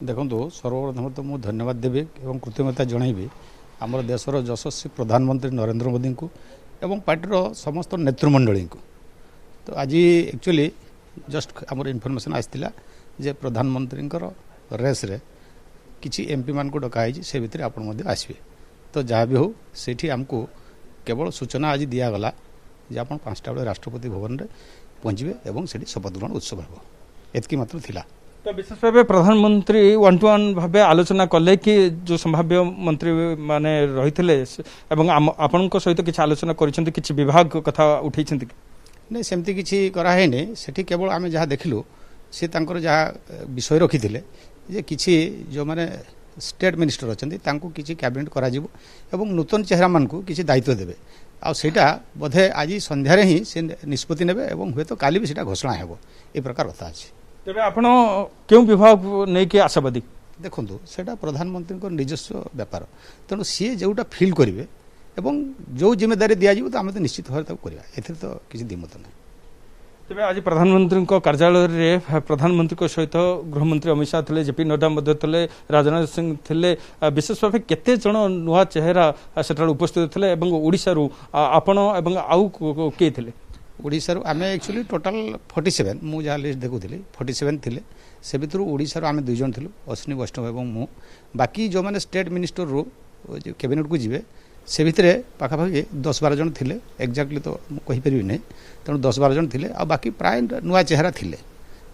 देखो सर्वप्रथम तो मुझे धन्यवाद देवी और कृतज्ञता जनइबी आम देशर यशस्वी प्रधानमंत्री नरेंद्र मोदी को एवं पार्टीर समस्त नेतृमंडली को। तो आज एक्चुअली जस्ट आम इनफर्मेशन आसाला जे प्रधानमंत्री रेस रे किसी एमपी मान को डकाई से भितर आप आसवे। तो जहाँ भी हो सेठी आमको केवल सूचना आज दिगला जे आप 5टा बेले राष्ट्रपति भवन में पहुँचे और से शपथ ग्रहण उत्सव हो एतकी मात्र थिला। तो विशेष भाव प्रधानमंत्री 1-to-1 भाव आलोचना कले कि जो संभाव्य मंत्री माने रही आपण सहित किसी आलोचना कर विभाग कथा उठे नहीं सेमती किसी करानी सेठी केवल आम जहाँ देखिलु सी जहाँ विषय रखी थे जे किसी जो माने स्टेट मिनिस्टर अच्छा किसी कैबिनेट करा एवं नूतन चेहरा मान को किसी दायित्व देवे आईटा बोधे आज संध्यारे ही से निष्पत्ति नेबे एवं हुए तो काली भी सीटा घोषणा हो ए प्रकार कथा अच्छी। तेरे आपण क्यों विभाग नहीं कि आशावादी देखो सेटा प्रधानमंत्री निजस्व व्यापार तेणु सी जोटा फिल करेंगे एवं जो जिम्मेदारी दिज्व तो आम तो निश्चित भाव करवा ए तो किसी दिमत ना। तेज आज प्रधानमंत्री कार्यालय रे प्रधानमंत्री सहित गृहमंत्री अमित शाह थे जेपी नड्डा थे राजनाथ सिंह थे विशेष भाव केते जन नुआ चेहरा से उपस्थित थे ओडिशा आपण आउ किए थे ओडिशा आम एक्चुअली टोटाल 47 मु जहाँ लिस्ट देखुली 47 थे से भितर ओडिशा आम 2 जन थिलु अश्विनी वैष्णव एवं मु बाकी जो मैंने स्टेट मिनिस्टर रो कैबिनेट को जीवे से भितर पाखापाखि 10-12 जन थे एक्जाक्टली तो कहीपरि नहीं तेणु 10-12 जन थे आ बाकी प्राय नुआ चेहरा थे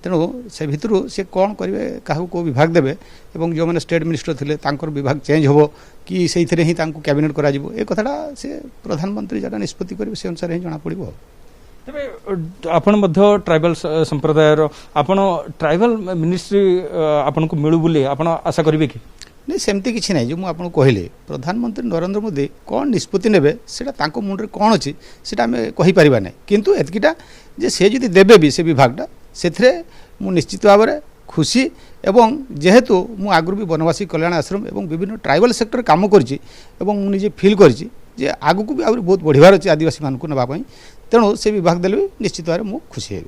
तेणु से भितर से कौन करेंगे क्या को विभाग देवे और जो मैंने स्टेट मिनिस्टर थे विभाग चेंज हो कि से ही कैबिनेट करा ए कथाटा से प्रधानमंत्री जहाँ निष्पत्ति करेंगे से अनुसार ही जना पड़ो। तेरे आपण ट्राइबल संप्रदायर आपण ट्राइबल मिनिस्ट्री आपण को मिलू बोली आपण आशा करेंगे कि नहीं सेमती किसी ना जो मुझे कहली प्रधानमंत्री नरेंद्र मोदी कौन निष्पत्ति नेबे सेटा मुंडे कौन अच्छी से आम कहीपर ना किंतु एतकीटा जे से जदि देबे भी से विभागटा से निश्चित भाव में खुशी एवं जेहेतु मु आगुरी भी वनवासी कल्याण आश्रम एवं विभिन्न ट्राइबल सेक्टर काम करजे फिल कर आगू भी बहुत बढ़िबार अच्छे आदिवासी मानक नापी तेणु से विभाग देले भी निश्चित भाव में खुशी है।